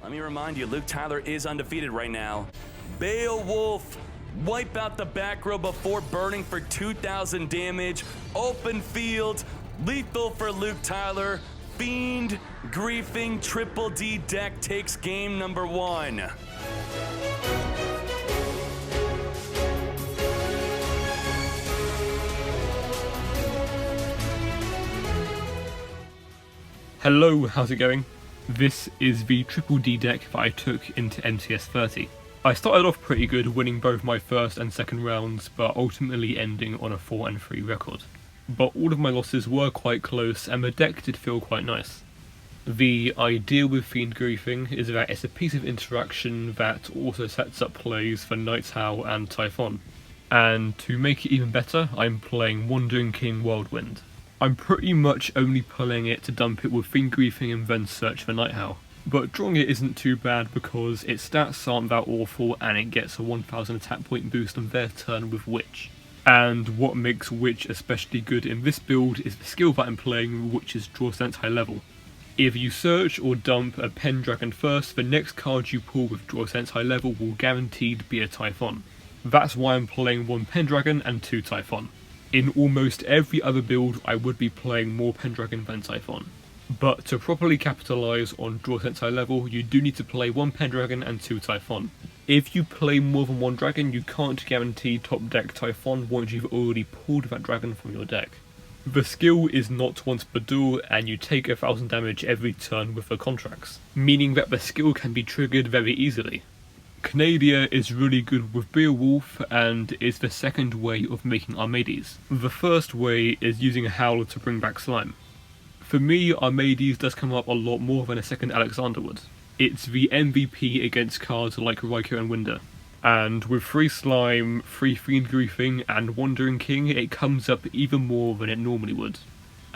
Let me remind you, Luke Tyler is undefeated right now. Beowulf, wipe out the back row before burning for 2,000 damage. Open field, lethal for Luke Tyler. Fiend, griefing, triple D deck takes game number 1. Hello, how's it going? This is the triple D deck that I took into MCS 30. I started off pretty good, winning both my first and second rounds, but ultimately ending on a 4-3 record. But all of my losses were quite close, and the deck did feel quite nice. The idea with Fiend griefing is that it's a piece of interaction that also sets up plays for Night's Howl and Typhon. And to make it even better, I'm playing Wandering King Wildwind. I'm pretty much only playing it to dump it with Fiend griefing and then search for Night Howl. But drawing it isn't too bad because its stats aren't that awful and it gets a 1000 attack point boost on their turn with Witch. And what makes Witch especially good in this build is the skill that I'm playing, which is Draw Sense High Level. If you search or dump a Pendragon first, the next card you pull with Draw Sense High Level will guaranteed be a Typhon. That's why I'm playing 1 Pendragon and 2 Typhon. In almost every other build I would be playing more Pendragon than Typhon. But to properly capitalise on Draw Sense High Level, you do need to play 1 Pendragon and 2 Typhon. If you play more than 1 dragon, you can't guarantee top deck Typhon once you've already pulled that dragon from your deck. The skill is not once per duel, and you take 1000 damage every turn with the contracts, meaning that the skill can be triggered very easily. Canadia is really good with Beowulf and is the second way of making Armades. The first way is using a Howl to bring back Slime. For me, Armades does come up a lot more than a second Alexander would. It's the MVP against cards like Raikou and Winder. And with 3 Slime, 3 Fiend griefing and Wandering King, it comes up even more than it normally would.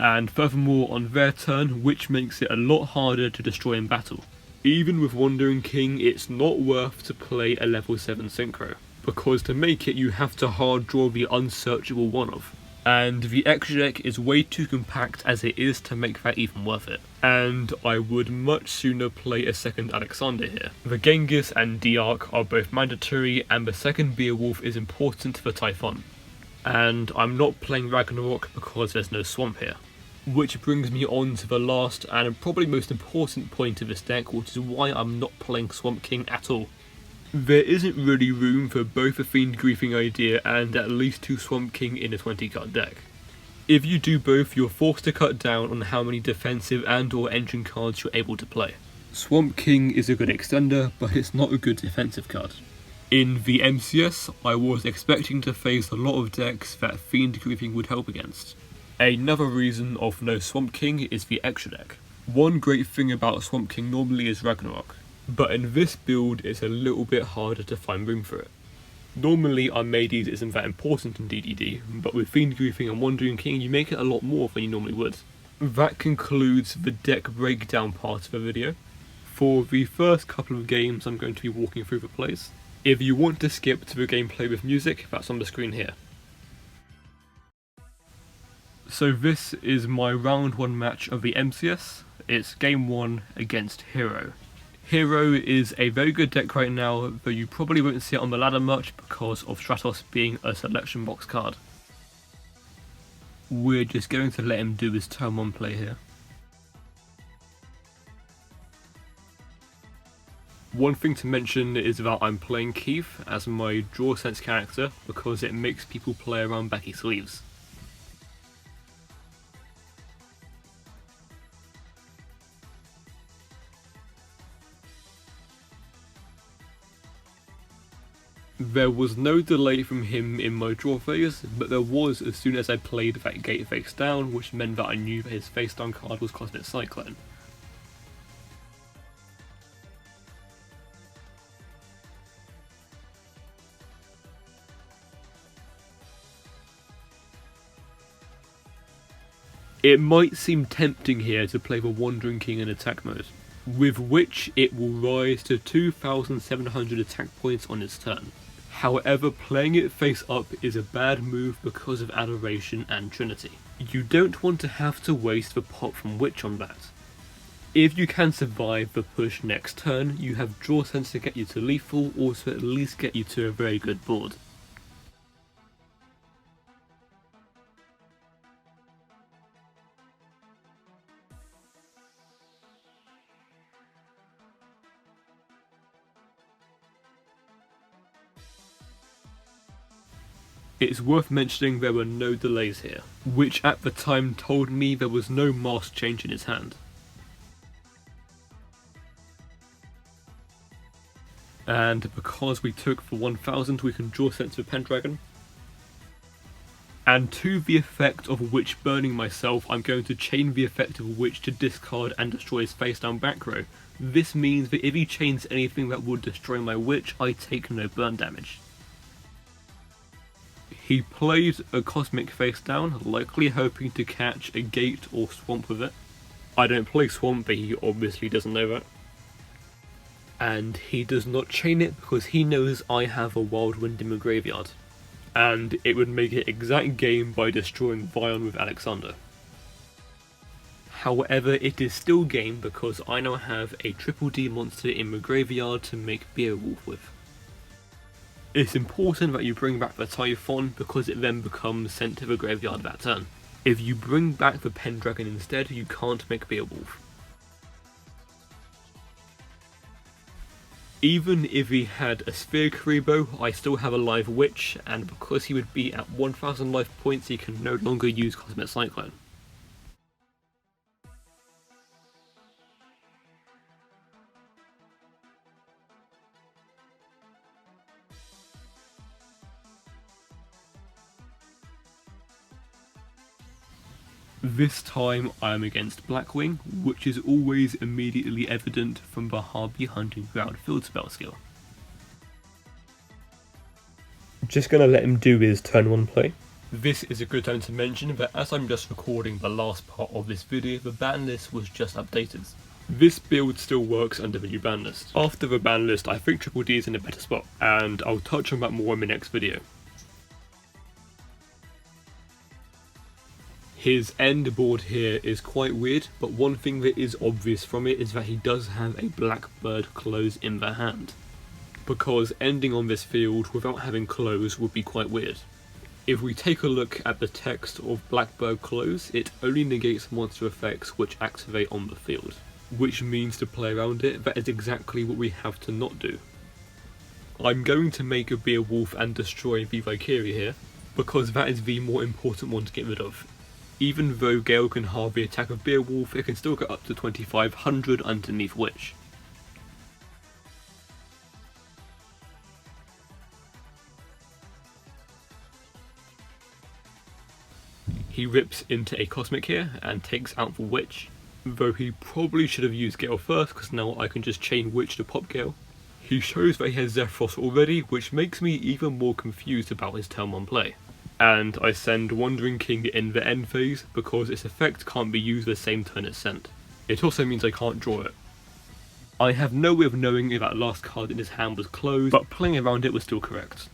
And furthermore, on their turn, which makes it a lot harder to destroy in battle. Even with Wandering King, it's not worth to play a level 7 Synchro, because to make it you have to hard draw the unsearchable one-of. And the extra deck is way too compact as it is to make that even worth it. And I would much sooner play a second Alexander here. The Genghis and D-Arc are both mandatory, and the second Beowulf is important for Typhon. And I'm not playing Ragnarok because there's no swamp here. Which brings me on to the last and probably most important point of this deck, which is why I'm not playing Swamp King at all. There isn't really room for both a Fiend griefing idea and at least 2 Swamp King in a 20 card deck. If you do both, you're forced to cut down on how many defensive and or engine cards you're able to play. Swamp King is a good extender, but it's not a good defensive card. In the MCS, I was expecting to face a lot of decks that Fiend griefing would help against. Another reason of no Swamp King is the extra deck. One great thing about Swamp King normally is Ragnarok, but in this build it's a little bit harder to find room for it. Normally Armades isn't that important in DDD, but with Fiend griefing and Wandering King you make it a lot more than you normally would. That concludes the deck breakdown part of the video. For the first couple of games I'm going to be walking through the plays. If you want to skip to the gameplay with music, that's on the screen here. So this is my round 1 match of the MCS. It's game 1 against Hero. Hero is a very good deck right now, though you probably won't see it on the ladder much because of Stratos being a selection box card. We're just going to let him do his turn 1 play here. One thing to mention is that I'm playing Keith as my Draw Sense character because it makes people play around Becky sleeves. There was no delay from him in my draw phase, but there was as soon as I played that gate face down, which meant that I knew that his face down card was Cosmic Cyclone. It might seem tempting here to play the Wandering King in attack mode, with which it will rise to 2,700 attack points on its turn. However, playing it face up is a bad move because of Adoration and Trinity. You don't want to have to waste the pop from Witch on that. If you can survive the push next turn, you have draw sense to get you to lethal, or to at least get you to a very good board. It's worth mentioning there were no delays here, which at the time told me there was no mask change in his hand. And because we took for 1000, we can draw sense of Pendragon. And to the effect of Witch burning myself, I'm going to chain the effect of Witch to discard and destroy his face down back row. This means that if he chains anything that would destroy my Witch, I take no burn damage. He played a Cosmic face down, likely hoping to catch a Gate or Swamp with it. I don't play Swamp, but he obviously doesn't know that. And he does not chain it because he knows I have a Wildwind in my graveyard. And it would make it exact game by destroying Vion with Alexander. However, it is still game because I now have a Triple D monster in my graveyard to make Beowulf with. It's important that you bring back the Typhon because it then becomes sent to the graveyard that turn. If you bring back the Pendragon instead, you can't make Beowulf. Even if he had a Sphere Karibo, I still have a live Witch, and because he would be at 1000 life points, he can no longer use Cosmic Cyclone. This time I am against Blackwing, which is always immediately evident from the Harpy Hunting Ground field spell skill. Just gonna let him do his turn 1 play. This is a good time to mention that as I'm just recording the last part of this video, the ban list was just updated. This build still works under the new ban list. After the ban list, I think Triple D is in a better spot, and I'll touch on that more in my next video. His end board here is quite weird, but one thing that is obvious from it is that he does have a Blackbird close in the hand. Because ending on this field without having close would be quite weird. If we take a look at the text of Blackbird close, it only negates monster effects which activate on the field. Which means to play around it, that is exactly what we have to not do. I'm going to make a Beowulf and destroy the Valkyrie here, because that is the more important one to get rid of. Even though Gale can halve the attack of Beowulf, it can still go up to 2500 underneath Witch. He rips into a Cosmic here and takes out the Witch, though he probably should have used Gale first because now I can just chain Witch to pop Gale. He shows that he has Zephyros already, which makes me even more confused about his turn 1 play. And I send Wandering King in the end phase because its effect can't be used the same turn it's sent. It also means I can't draw it. I have no way of knowing if that last card in his hand was closed, but playing around it was still correct.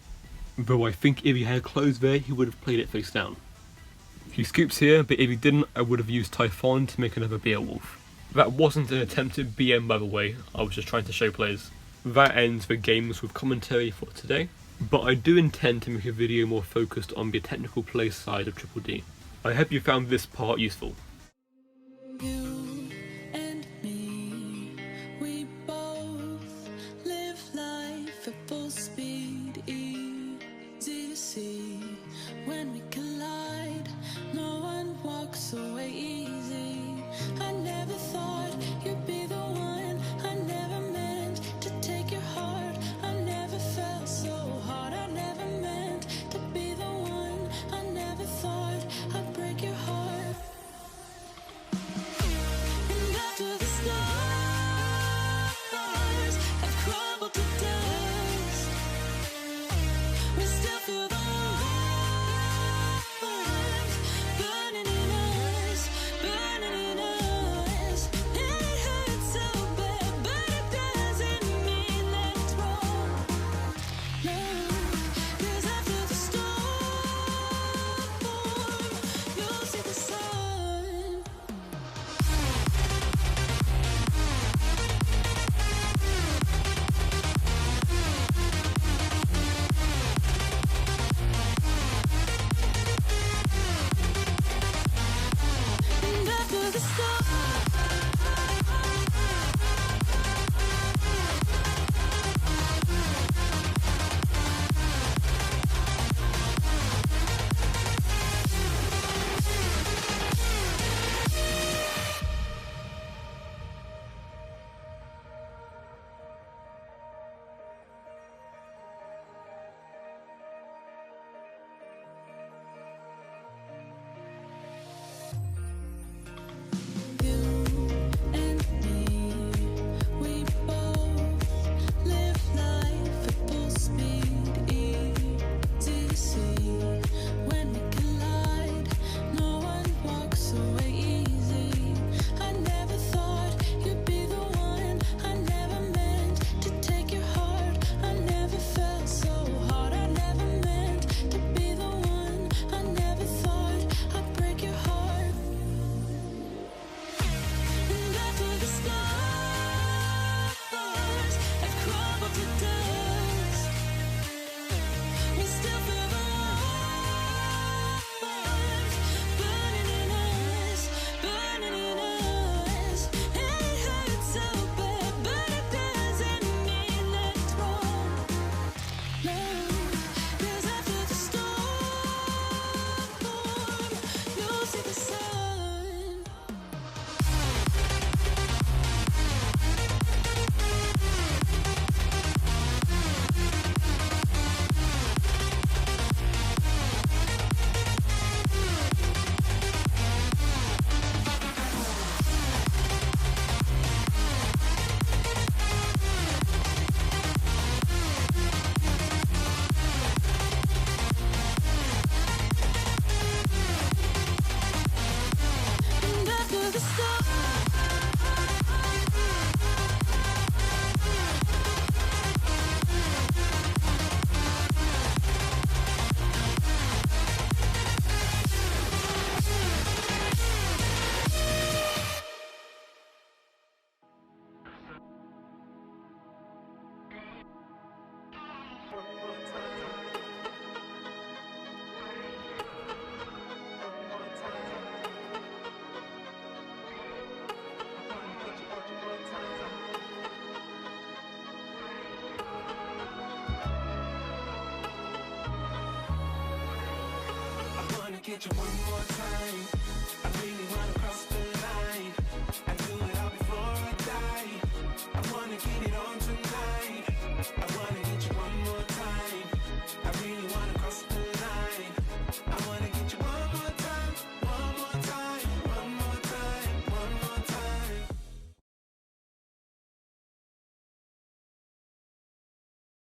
Though I think if he had closed there, he would have played it face down. He scoops here, but if he didn't, I would have used Typhon to make another Beowulf. That wasn't an attempt at BM by the way, I was just trying to show plays. That ends the games with commentary for today. But I do intend to make a video more focused on the technical play side of Triple D. I hope you found this part useful. You and me, we both live life at full speed, easy to see. When we collide, no one walks away easy. I never thought you'd be the one, I never meant to take your heart, I never felt so hard, I never meant to be the one, I never thought I'd break your heart. get you one more time.